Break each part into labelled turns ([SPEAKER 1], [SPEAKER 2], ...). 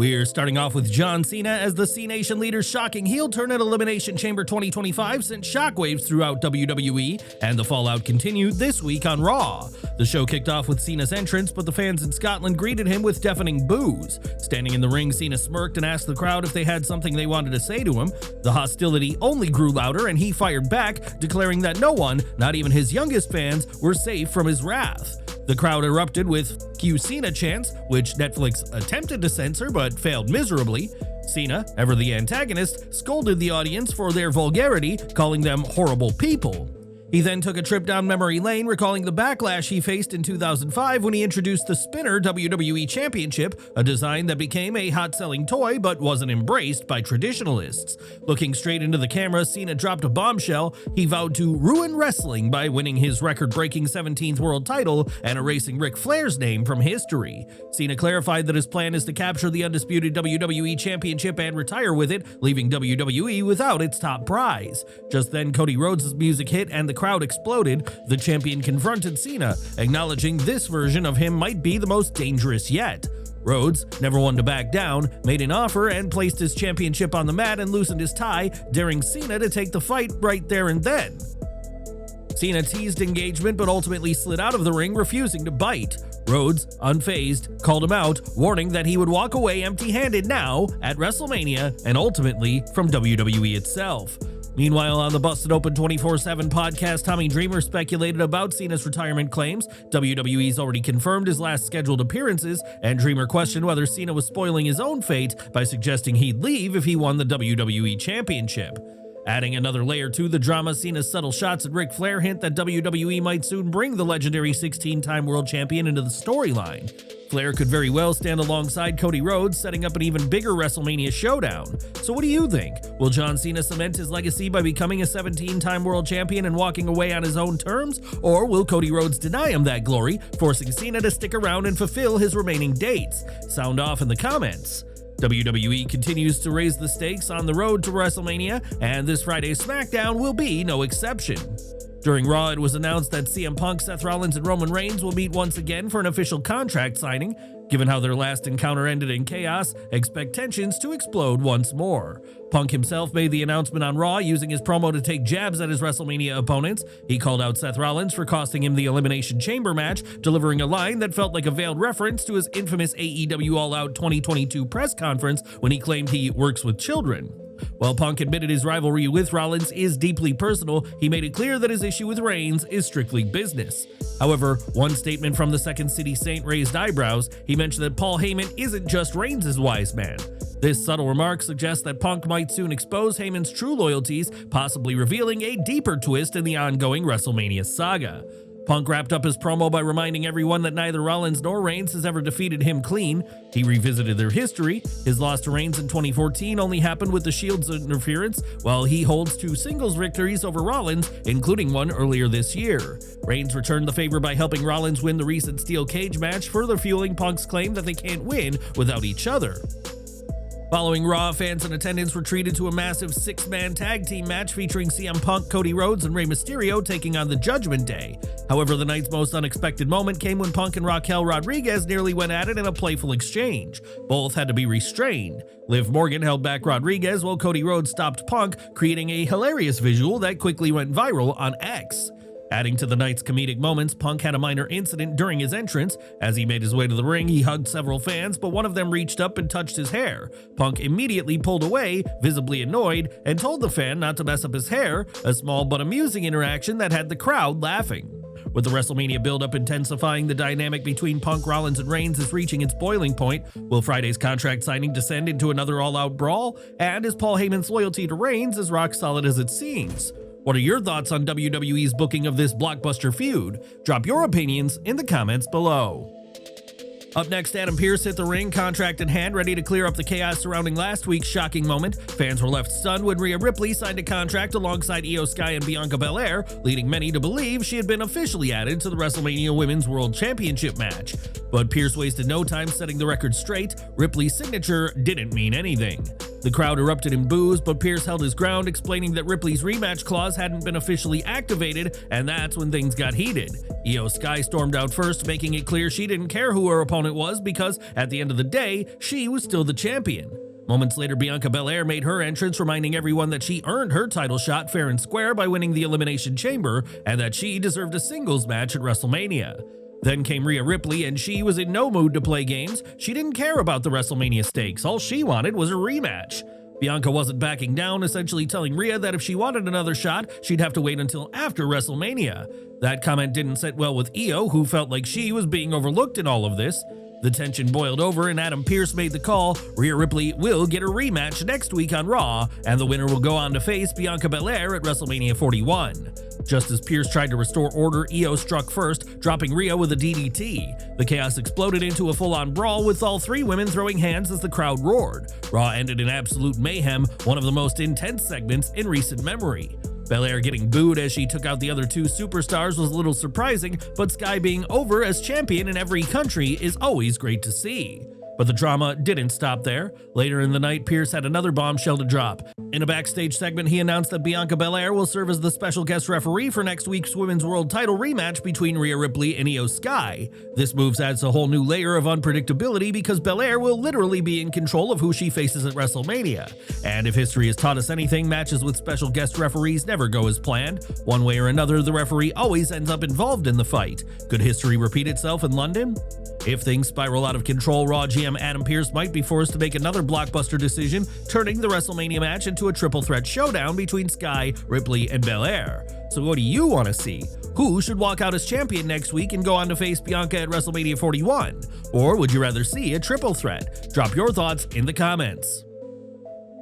[SPEAKER 1] We're starting off with John Cena as the C Nation leader's shocking heel turn at Elimination Chamber 2025 sent shockwaves throughout WWE, and the fallout continued this week on Raw. The show kicked off with Cena's entrance, but the fans in Scotland greeted him with deafening boos. Standing in the ring, Cena smirked and asked the crowd if they had something they wanted to say to him. The hostility only grew louder, and he fired back, declaring that no one, not even his youngest fans, were safe from his wrath. The crowd erupted with "Cue Cena" chants, which Netflix attempted to censor but failed miserably. Cena, ever the antagonist, scolded the audience for their vulgarity, calling them horrible people. He then took a trip down memory lane, recalling the backlash he faced in 2005 when he introduced the Spinner WWE Championship, a design that became a hot-selling toy but wasn't embraced by traditionalists. Looking straight into the camera, Cena dropped a bombshell. He vowed to ruin wrestling by winning his record-breaking 17th world title and erasing Ric Flair's name from history. Cena clarified that his plan is to capture the undisputed WWE Championship and retire with it, leaving WWE without its top prize. Just then, Cody Rhodes' music hit and the crowd exploded. The champion confronted Cena, acknowledging this version of him might be the most dangerous yet. Rhodes, never one to back down, made an offer and placed his championship on the mat and loosened his tie, daring Cena to take the fight right there and then. Cena teased engagement but ultimately slid out of the ring, refusing to bite. Rhodes, unfazed, called him out, warning that he would walk away empty-handed now at WrestleMania and ultimately from WWE itself. Meanwhile, on the Busted Open 24/7 podcast, Tommy Dreamer speculated about Cena's retirement claims. WWE's already confirmed his last scheduled appearances, and Dreamer questioned whether Cena was spoiling his own fate by suggesting he'd leave if he won the WWE Championship. Adding another layer to the drama, Cena's subtle shots at Ric Flair hint that WWE might soon bring the legendary 16-time world champion into the storyline. Flair could very well stand alongside Cody Rhodes, setting up an even bigger WrestleMania showdown. So what do you think? Will John Cena cement his legacy by becoming a 17-time world champion and walking away on his own terms? Or will Cody Rhodes deny him that glory, forcing Cena to stick around and fulfill his remaining dates? Sound off in the comments. WWE continues to raise the stakes on the road to WrestleMania, and this Friday's SmackDown will be no exception. During Raw, it was announced that CM Punk, Seth Rollins, and Roman Reigns will meet once again for an official contract signing. Given how their last encounter ended in chaos, expect tensions to explode once more. Punk himself made the announcement on Raw, using his promo to take jabs at his WrestleMania opponents. He called out Seth Rollins for costing him the Elimination Chamber match, delivering a line that felt like a veiled reference to his infamous AEW All Out 2022 press conference when he claimed he works with children. While Punk admitted his rivalry with Rollins is deeply personal, he made it clear that his issue with Reigns is strictly business. However, one statement from the Second City Saint raised eyebrows. He mentioned that Paul Heyman isn't just Reigns' wise man. This subtle remark suggests that Punk might soon expose Heyman's true loyalties, possibly revealing a deeper twist in the ongoing WrestleMania saga. Punk wrapped up his promo by reminding everyone that neither Rollins nor Reigns has ever defeated him clean. He revisited their history. His loss to Reigns in 2014 only happened with the Shield's interference, while he holds 2 singles victories over Rollins, including one earlier this year. Reigns returned the favor by helping Rollins win the recent steel cage match, further fueling Punk's claim that they can't win without each other. Following Raw, fans in attendance were treated to a massive 6-man tag team match featuring CM Punk, Cody Rhodes, and Rey Mysterio taking on the Judgment Day. However, the night's most unexpected moment came when Punk and Raquel Rodriguez nearly went at it in a playful exchange. Both had to be restrained. Liv Morgan held back Rodriguez while Cody Rhodes stopped Punk, creating a hilarious visual that quickly went viral on X. Adding to the night's comedic moments, Punk had a minor incident during his entrance. As he made his way to the ring, he hugged several fans, but one of them reached up and touched his hair. Punk immediately pulled away, visibly annoyed, and told the fan not to mess up his hair, a small but amusing interaction that had the crowd laughing. With the WrestleMania build-up intensifying, the dynamic between Punk, Rollins, and Reigns is reaching its boiling point. Will Friday's contract signing descend into another all-out brawl? And is Paul Heyman's loyalty to Reigns as rock solid as it seems? What are your thoughts on WWE's booking of this blockbuster feud? Drop your opinions in the comments below. Up next, Adam Pearce hit the ring, contract in hand, ready to clear up the chaos surrounding last week's shocking moment. Fans were left stunned when Rhea Ripley signed a contract alongside Io Sky and Bianca Belair, leading many to believe she had been officially added to the WrestleMania Women's World Championship match. But Pearce wasted no time setting the record straight. Ripley's signature didn't mean anything. The crowd erupted in boos, but Pierce held his ground, explaining that Ripley's rematch clause hadn't been officially activated, and that's when things got heated. Io Sky stormed out first, making it clear she didn't care who her opponent was because, at the end of the day, she was still the champion. Moments later, Bianca Belair made her entrance, reminding everyone that she earned her title shot fair and square by winning the Elimination Chamber, and that she deserved a singles match at WrestleMania. Then came Rhea Ripley, and she was in no mood to play games. She didn't care about the WrestleMania stakes. All she wanted was a rematch. Bianca wasn't backing down, essentially telling Rhea that if she wanted another shot, she'd have to wait until after WrestleMania. That comment didn't sit well with Io, who felt like she was being overlooked in all of this. The tension boiled over and Adam Pearce made the call. Rhea Ripley will get a rematch next week on Raw, and the winner will go on to face Bianca Belair at WrestleMania 41. Just as Pearce tried to restore order, Io struck first, dropping Rhea with a DDT. The chaos exploded into a full-on brawl with all three women throwing hands as the crowd roared. Raw ended in absolute mayhem, one of the most intense segments in recent memory. Belair getting booed as she took out the other two superstars was a little surprising, but Sky being over as champion in every country is always great to see. But the drama didn't stop there. Later in the night, Pearce had another bombshell to drop. In a backstage segment, he announced that Bianca Belair will serve as the special guest referee for next week's Women's World Title rematch between Rhea Ripley and Io Sky. This move adds a whole new layer of unpredictability because Belair will literally be in control of who she faces at WrestleMania. And if history has taught us anything, matches with special guest referees never go as planned. One way or another, the referee always ends up involved in the fight. Could history repeat itself in London? If things spiral out of control, Raw GM Adam Pearce might be forced to make another blockbuster decision, turning the WrestleMania match into a triple threat showdown between Sky, Ripley, and Belair. So what do you want to see? Who should walk out as champion next week and go on to face Bianca at WrestleMania 41? Or would you rather see a triple threat? Drop your thoughts in the comments.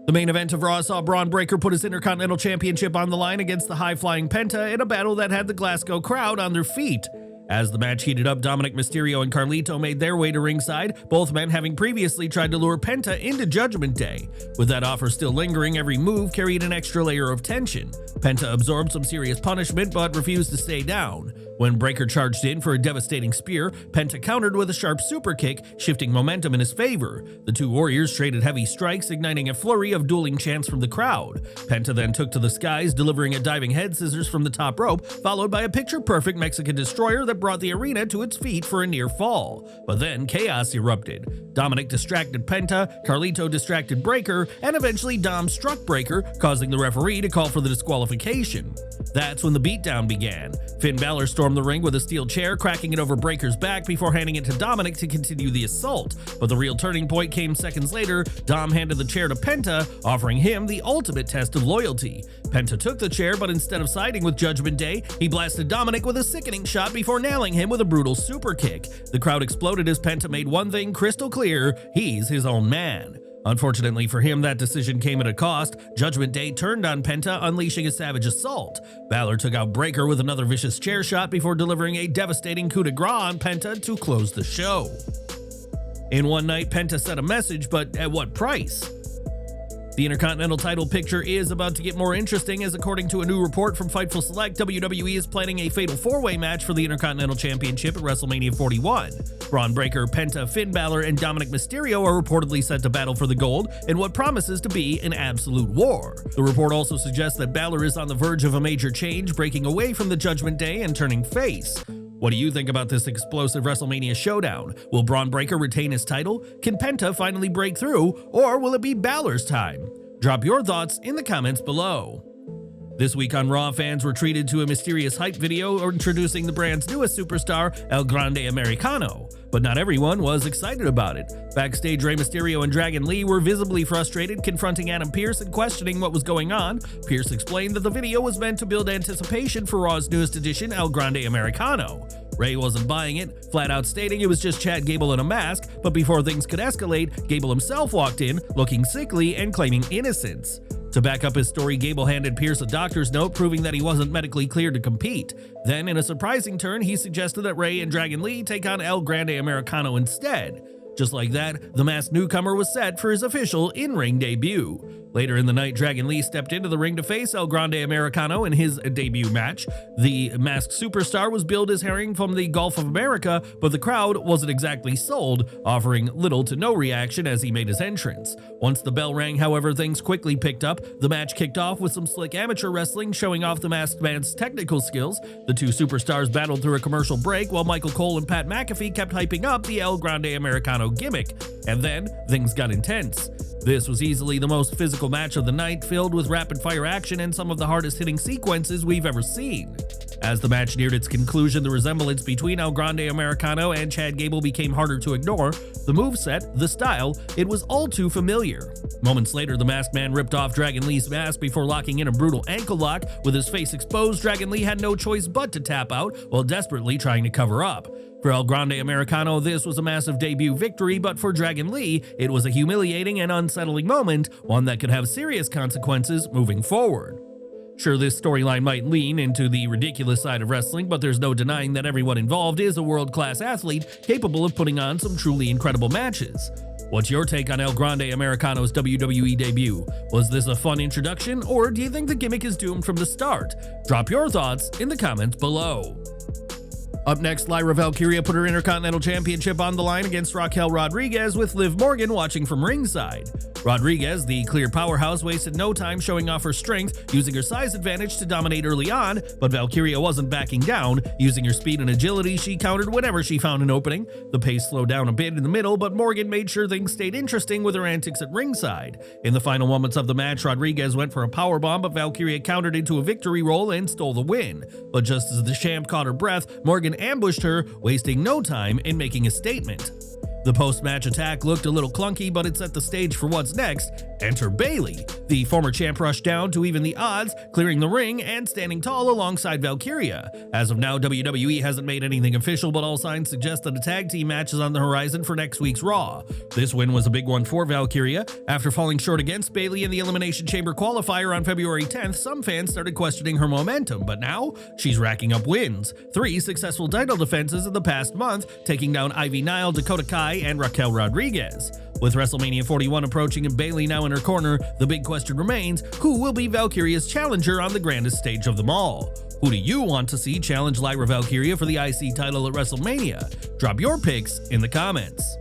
[SPEAKER 1] The main event of Raw saw Bron Breakker put his Intercontinental Championship on the line against the high-flying Penta in a battle that had the Glasgow crowd on their feet. As the match heated up, Dominic Mysterio and Carlito made their way to ringside, both men having previously tried to lure Penta into Judgment Day. With that offer still lingering, every move carried an extra layer of tension. Penta absorbed some serious punishment but refused to stay down. When Breakker charged in for a devastating spear, Penta countered with a sharp super kick, shifting momentum in his favor. The two warriors traded heavy strikes, igniting a flurry of dueling chants from the crowd. Penta then took to the skies, delivering a diving head scissors from the top rope, followed by a picture-perfect Mexican destroyer that brought the arena to its feet for a near fall. But then chaos erupted. Dominic distracted Penta, Carlito distracted Breakker, and eventually Dom struck Breakker, causing the referee to call for the disqualification. That's when the beatdown began. Finn Balor stormed the ring with a steel chair, cracking it over Breakker's back before handing it to Dominic to continue the assault. But the real turning point came seconds later. Dom handed the chair to Penta, offering him the ultimate test of loyalty. Penta took the chair, but instead of siding with Judgment Day, he blasted Dominic with a sickening shot before nailing him with a brutal super kick. The crowd exploded as Penta made one thing crystal clear: he's his own man. Unfortunately for him, that decision came at a cost. Judgment Day turned on Penta, unleashing a savage assault. Balor took out Breakker with another vicious chair shot before delivering a devastating coup de grace on Penta to close the show. In one night, Penta sent a message, but at what price? The Intercontinental title picture is about to get more interesting, as according to a new report from Fightful Select, WWE is planning a fatal four-way match for the Intercontinental Championship at WrestleMania 41. Bron Breakker, Penta, Finn Balor, and Dominic Mysterio are reportedly set to battle for the gold in what promises to be an absolute war. The report also suggests that Balor is on the verge of a major change, breaking away from the Judgment Day and turning face. What do you think about this explosive WrestleMania showdown? Will Bron Breakker retain his title? Can Penta finally break through? Or will it be Balor's time? Drop your thoughts in the comments below. This week on Raw, fans were treated to a mysterious hype video introducing the brand's newest superstar, El Grande Americano. But not everyone was excited about it. Backstage, Rey Mysterio and Dragon Lee were visibly frustrated, confronting Adam Pearce and questioning what was going on. Pearce explained that the video was meant to build anticipation for Raw's newest addition, El Grande Americano. Rey wasn't buying it, flat out stating it was just Chad Gable in a mask, but before things could escalate, Gable himself walked in, looking sickly and claiming innocence. To back up his story, Gable handed Pearce a doctor's note proving that he wasn't medically cleared to compete. Then, in a surprising turn, he suggested that Rey and Dragon Lee take on El Grande Americano instead. Just like that, the masked newcomer was set for his official in-ring debut. Later in the night, Dragon Lee stepped into the ring to face El Grande Americano in his debut match. The masked superstar was billed as hailing from the Gulf of America, but the crowd wasn't exactly sold, offering little to no reaction as he made his entrance. Once the bell rang, however, things quickly picked up. The match kicked off with some slick amateur wrestling, showing off the masked man's technical skills. The two superstars battled through a commercial break, while Michael Cole and Pat McAfee kept hyping up the El Grande Americano gimmick. And then, things got intense. This was easily the most physical match of the night, filled with rapid-fire action and some of the hardest-hitting sequences we've ever seen. As the match neared its conclusion, the resemblance between El Grande Americano and Chad Gable became harder to ignore. The moveset, the style, it was all too familiar. Moments later, the masked man ripped off Dragon Lee's mask before locking in a brutal ankle lock. With his face exposed, Dragon Lee had no choice but to tap out while desperately trying to cover up. For El Grande Americano, this was a massive debut victory, but for Dragon Lee, it was a humiliating and unsettling moment, one that could have serious consequences moving forward. Sure, this storyline might lean into the ridiculous side of wrestling, but there's no denying that everyone involved is a world-class athlete capable of putting on some truly incredible matches. What's your take on El Grande Americano's WWE debut? Was this a fun introduction, or do you think the gimmick is doomed from the start? Drop your thoughts in the comments below. Up next, Lyra Valkyria put her Intercontinental Championship on the line against Raquel Rodriguez, with Liv Morgan watching from ringside. Rodriguez, the clear powerhouse, wasted no time showing off her strength, using her size advantage to dominate early on, but Valkyria wasn't backing down. Using her speed and agility, she countered whenever she found an opening. The pace slowed down a bit in the middle, but Morgan made sure things stayed interesting with her antics at ringside. In the final moments of the match, Rodriguez went for a powerbomb, but Valkyria countered into a victory roll and stole the win. But just as the champ caught her breath, Morgan ambushed her, wasting no time in making a statement. The post-match attack looked a little clunky, but it set the stage for what's next. Enter Bayley. The former champ rushed down to even the odds, clearing the ring and standing tall alongside Valkyria. As of now, WWE hasn't made anything official, but all signs suggest that a tag team match is on the horizon for next week's Raw. This win was a big one for Valkyria. After falling short against Bayley in the Elimination Chamber qualifier on February 10th, some fans started questioning her momentum, but now she's racking up wins. 3 successful title defenses in the past month, taking down Ivy Nile, Dakota Kai, and Raquel Rodriguez. With WrestleMania 41 approaching and Bayley now in her corner, the big question remains, who will be Valkyria's challenger on the grandest stage of them all? Who do you want to see challenge Lyra Valkyria for the IC title at WrestleMania? Drop your picks in the comments.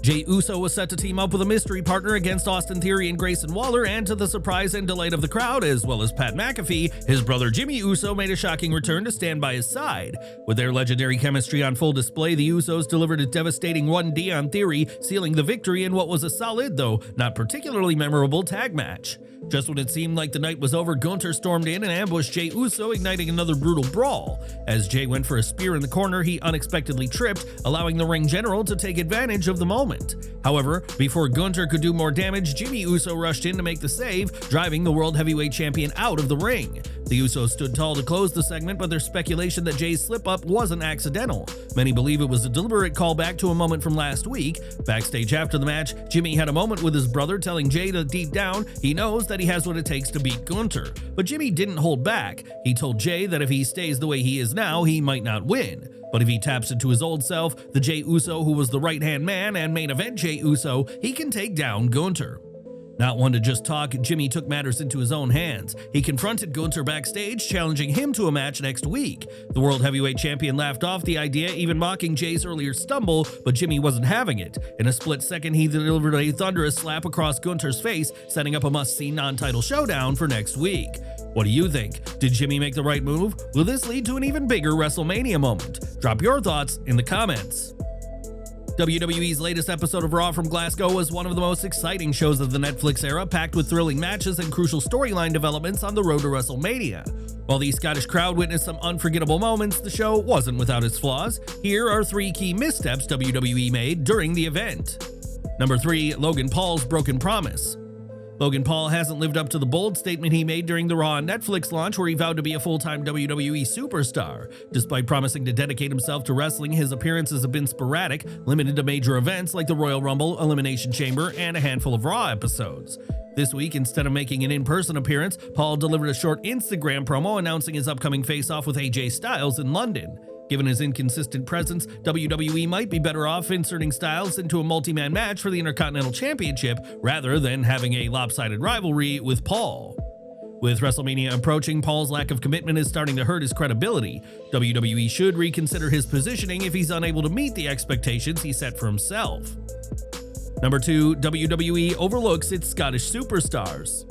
[SPEAKER 1] Jey Uso was set to team up with a mystery partner against Austin Theory and Grayson Waller, and to the surprise and delight of the crowd, as well as Pat McAfee, his brother Jimmy Uso made a shocking return to stand by his side. With their legendary chemistry on full display, the Usos delivered a devastating 1D on Theory, sealing the victory in what was a solid, though not particularly memorable, tag match. Just when it seemed like the night was over, Gunther stormed in and ambushed Jey Uso, igniting another brutal brawl. As Jey went for a spear in the corner, he unexpectedly tripped, allowing the ring general to take advantage of the moment. However, before Gunther could do more damage, Jimmy Uso rushed in to make the save, driving the World Heavyweight Champion out of the ring. The Usos stood tall to close the segment, but there's speculation that Jey's slip-up wasn't accidental. Many believe it was a deliberate callback to a moment from last week. Backstage after the match, Jimmy had a moment with his brother, telling Jey that deep down, he knows that he has what it takes to beat Gunther. But Jimmy didn't hold back. He told Jey that if he stays the way he is now, he might not win. But if he taps into his old self, the Jey Uso who was the right-hand man and main event Jey Uso, he can take down Gunther. Not one to just talk, Jimmy took matters into his own hands. He confronted Gunther backstage, challenging him to a match next week. The World Heavyweight Champion laughed off the idea, even mocking Jey's earlier stumble, but Jimmy wasn't having it. In a split second, he delivered a thunderous slap across Gunther's face, setting up a must-see non-title showdown for next week. What do you think? Did Jimmy make the right move? Will this lead to an even bigger WrestleMania moment? Drop your thoughts in the comments. WWE's latest episode of Raw from Glasgow was one of the most exciting shows of the Netflix era, packed with thrilling matches and crucial storyline developments on the road to WrestleMania. While the Scottish crowd witnessed some unforgettable moments, the show wasn't without its flaws. Here are 3 key missteps WWE made during the event. Number 3, Logan Paul's broken promise. Logan Paul hasn't lived up to the bold statement he made during the Raw Netflix launch, where he vowed to be a full-time WWE superstar. Despite promising to dedicate himself to wrestling, his appearances have been sporadic, limited to major events like the Royal Rumble, Elimination Chamber, and a handful of Raw episodes. This week, instead of making an in-person appearance, Paul delivered a short Instagram promo announcing his upcoming face-off with AJ Styles in London. Given his inconsistent presence, WWE might be better off inserting Styles into a multi-man match for the Intercontinental Championship rather than having a lopsided rivalry with Paul. With WrestleMania approaching, Paul's lack of commitment is starting to hurt his credibility. WWE should reconsider his positioning if he's unable to meet the expectations he set for himself. Number 2, WWE overlooks its Scottish superstars.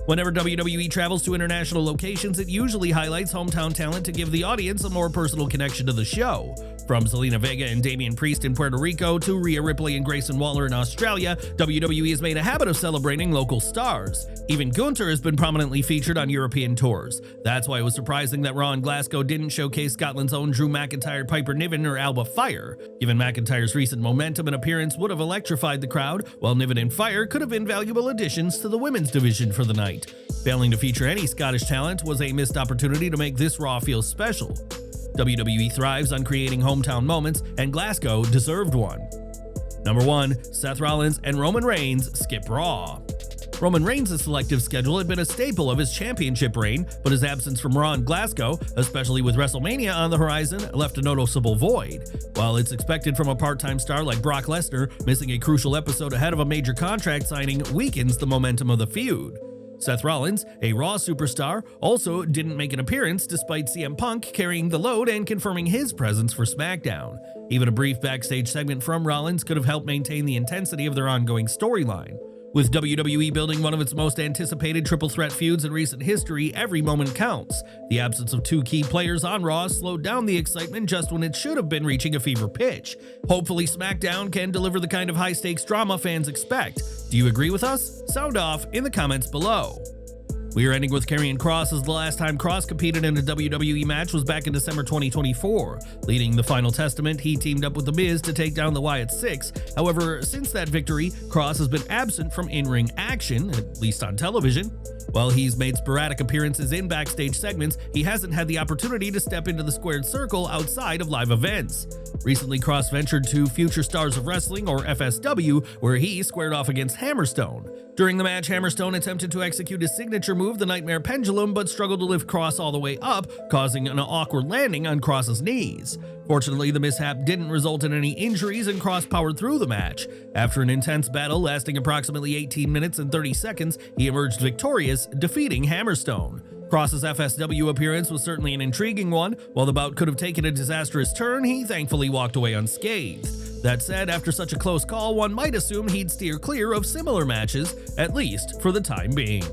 [SPEAKER 1] Whenever WWE travels to international locations, it usually highlights hometown talent to give the audience a more personal connection to the show. From Zelina Vega and Damian Priest in Puerto Rico to Rhea Ripley and Grayson Waller in Australia, WWE has made a habit of celebrating local stars. Even Gunther has been prominently featured on European tours. That's why it was surprising that Raw in Glasgow didn't showcase Scotland's own Drew McIntyre, Piper Niven, or Alba Fire. Given McIntyre's recent momentum and appearance would have electrified the crowd, while Niven and Fire could have been valuable additions to the women's division for the night. Failing to feature any Scottish talent was a missed opportunity to make this Raw feel special. WWE thrives on creating hometown moments, and Glasgow deserved one. Number 1, Seth Rollins and Roman Reigns skip Raw. Roman Reigns' selective schedule had been a staple of his championship reign, but his absence from Raw and Glasgow, especially with WrestleMania on the horizon, left a noticeable void. While it's expected from a part-time star like Brock Lesnar, missing a crucial episode ahead of a major contract signing weakens the momentum of the feud. Seth Rollins, a Raw superstar, also didn't make an appearance despite CM Punk carrying the load and confirming his presence for SmackDown. Even a brief backstage segment from Rollins could have helped maintain the intensity of their ongoing storyline. With WWE building one of its most anticipated triple threat feuds in recent history, every moment counts. The absence of 2 key players on Raw slowed down the excitement just when it should have been reaching a fever pitch. Hopefully SmackDown can deliver the kind of high-stakes drama fans expect. Do you agree with us? Sound off in the comments below. We are ending with Karrion Kross, as the last time Kross competed in a WWE match was back in December 2024. Leading the Final Testament, he teamed up with The Miz to take down the Wyatt Six. However, since that victory, Kross has been absent from in-ring action, at least on television. While he's made sporadic appearances in backstage segments, he hasn't had the opportunity to step into the squared circle outside of live events. Recently, Kross ventured to Future Stars of Wrestling, or FSW, where he squared off against Hammerstone. During the match, Hammerstone attempted to execute his signature move, the Nightmare Pendulum, but struggled to lift Kross all the way up, causing an awkward landing on Kross's knees. Fortunately, the mishap didn't result in any injuries, and Kross powered through the match. After an intense battle lasting approximately 18 minutes and 30 seconds, he emerged victorious, defeating Hammerstone. Kross's FSW appearance was certainly an intriguing one. While the bout could have taken a disastrous turn, he thankfully walked away unscathed. That said, after such a close call, one might assume he'd steer clear of similar matches, at least for the time being.